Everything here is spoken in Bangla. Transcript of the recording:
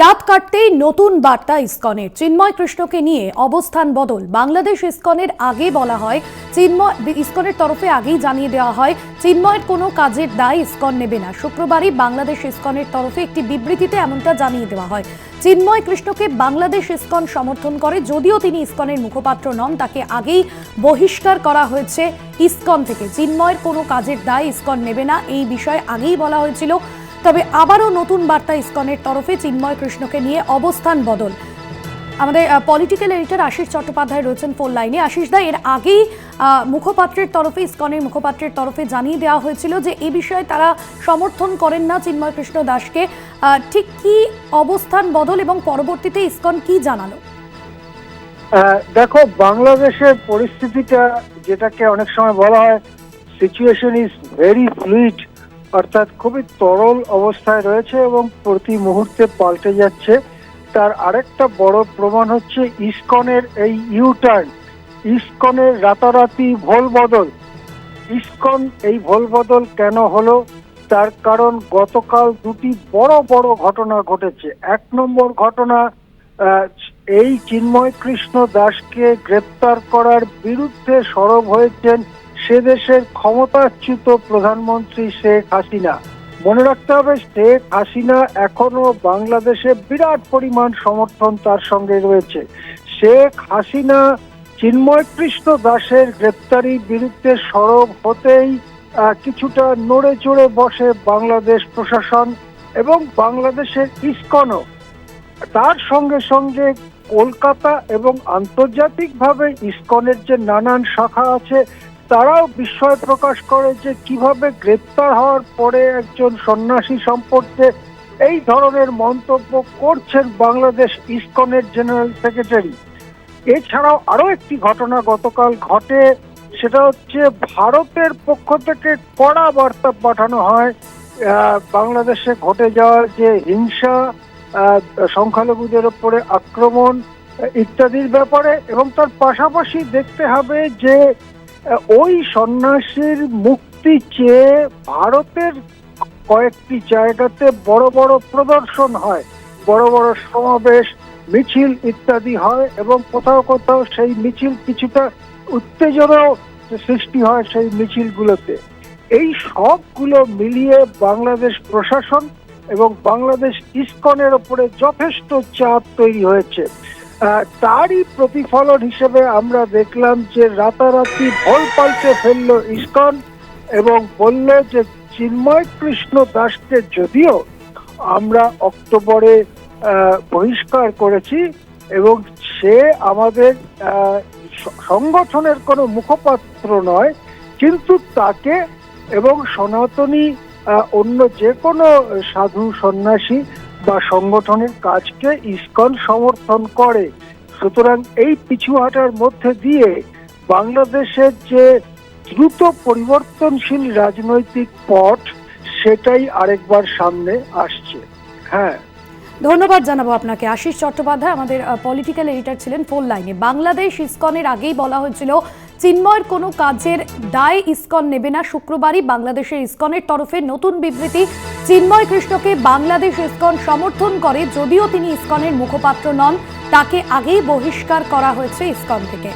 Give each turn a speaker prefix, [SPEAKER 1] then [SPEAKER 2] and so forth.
[SPEAKER 1] রাত কাটতেই নতুন বার্তা ইসকনের। চিন্ময় কৃষ্ণকে নিয়ে অবস্থান বদল। বাংলাদেশ ইসকনের আগে বলা হয়, ইসকনের তরফে আগেই জানিয়ে দেওয়া হয় চিন্ময়ের কোনো কাজের দায় ইসকন নেবে না। শুক্রবারই বাংলাদেশ ইসকনের তরফে একটি বিবৃতিতে এমনটা জানিয়ে দেওয়া হয়। চিন্ময় কৃষ্ণকে বাংলাদেশ ইসকন সমর্থন করে, যদিও তিনি ইসকনের মুখপাত্র নন, তাকে আগেই বহিষ্কার করা হয়েছে ইসকন থেকে। চিন্ময়ের কোনো কাজের দায় ইসকন নেবে না, এই বিষয়ে আগেই বলা হয়েছিল। তবে আবারও নতুন বার্তা ইসকনের তরফে চিন্ময় কৃষ্ণকে নিয়ে অবস্থান বদল। আমাদের পলিটিক্যাল এডিটর আশিস চট্টোপাধ্যায় রয়েছেন ফোন লাইনে। আশিস দা, এর আগেই মুখপাত্রের তরফে, ইসকনের মুখপাত্রের তরফে জানিয়ে দেওয়া হয়েছিল যে এই বিষয়ে তারা সমর্থন করেন না চিন্ময় কৃষ্ণ দাসকে। ঠিক কি অবস্থান বদল এবং পরবর্তীতে ইসকন কি জানালো?
[SPEAKER 2] দেখো, বাংলাদেশের পরিস্থিতিটা, যেটাকে অনেক সময় বলা হয় সিচুয়েশন ইজ ভেরি ফ্লুইড, অর্থাৎ খুবই তরল অবস্থায় রয়েছে এবং প্রতি মুহূর্তে পাল্টে যাচ্ছে। তার আরেকটা বড় প্রমাণ হচ্ছে ইসকনের এই ইউটার্ন, ইসকনের রাতারাতি ভোল বদল। ইসকন এই ভোল বদল কেন হলো, তার কারণ গতকাল দুটি বড় বড় ঘটনা ঘটেছে। এক নম্বর ঘটনা, এই চিন্ময় কৃষ্ণ দাসকে গ্রেপ্তার করার বিরুদ্ধে সরব হয়েছেন সে দেশের ক্ষমতাচ্যুত প্রধানমন্ত্রী শেখ হাসিনা। মনে রাখতে হবে, শেখ হাসিনা এখনো বাংলাদেশে বিরাট পরিমাণ সমর্থন তার সঙ্গে রয়েছে। শেখ হাসিনা চিন্ময় কৃষ্ণ দাসের গ্রেপ্তারির বিরুদ্ধে সরব হতেই কিছুটা নড়ে চড়ে বসে বাংলাদেশ প্রশাসন এবং বাংলাদেশের ইসকনও। তার সঙ্গে সঙ্গে কলকাতা এবং আন্তর্জাতিকভাবে ইসকনের যে নানান শাখা আছে তারাও বিস্ময় প্রকাশ করে যে কিভাবে গ্রেপ্তার হওয়ার পরে একজন সন্ন্যাসী সম্পর্কে এই ধরনের মন্তব্য করছেন বাংলাদেশ ইসকনের জেনারেল সেক্রেটারি। এছাড়াও আরো একটি ঘটনা গতকাল ঘটে, সেটা হচ্ছে ভারতের পক্ষ থেকে কড়া বার্তা পাঠানো হয় বাংলাদেশে ঘটে যাওয়া যে হিংসা, সংখ্যালঘুদের উপরে আক্রমণ ইত্যাদির ব্যাপারে। এবং তার পাশাপাশি দেখতে হবে যে ওই সন্ন্যাসীর মুক্তি চেয়ে ভারতের কয়েকটি জায়গাতে বড় বড় প্রদর্শন হয়, বড় বড় সমাবেশ, মিছিল ইত্যাদি হয় এবং কোথাও কোথাও সেই মিছিল কিছুটা উত্তেজনাও সৃষ্টি হয় সেই মিছিলগুলোতে। এই সবগুলো মিলিয়ে বাংলাদেশ প্রশাসন এবং বাংলাদেশ ইসকনের উপরে যথেষ্ট চাপ তৈরি হয়েছে। তারই প্রতিফলন হিসেবে আমরা দেখলাম যে রাতারাতি ভোল পাল্টে ফেললো ইসকন এবং বলল যে চিন্ময় কৃষ্ণ দাসকে যদিও আমরা অক্টোবরে বহিষ্কার করেছি এবং সে আমাদের সংগঠনের কোনো মুখপাত্র নয়, কিন্তু তাকে এবং সনাতনী অন্য যে কোনো সাধু সন্ন্যাসী বা সংগঠনের কাজকে ইসকন সমর্থন করে। সুতরাং এই পিছুহাটার মধ্যে দিয়ে বাংলাদেশের যে দ্রুত পরিবর্তনশীল রাজনৈতিক পথ, সেটাই আরেকবার সামনে আসছে। হ্যাঁ,
[SPEAKER 1] ধন্যবাদ জানাবো আপনাকে। আশিস চট্টোপাধ্যায় আমাদের পলিটিক্যাল এডিটর ছিলেন ফোন লাইনে। বাংলাদেশ ইসকনের আগেই বলা হয়েছিল চিন্ময়ের কোনো কাজের দায় ইসকন নেবে না। শুক্রবারই বাংলাদেশের ইসকনের তরফে নতুন বিবৃতি। চিন্ময় কৃষ্ণকে বাংলাদেশ ইসকন সমর্থন করে, যদিও তিনি ইসকনের মুখপাত্র নন, তাকে আগেই বহিষ্কার করা হয়েছে ইসকন থেকে।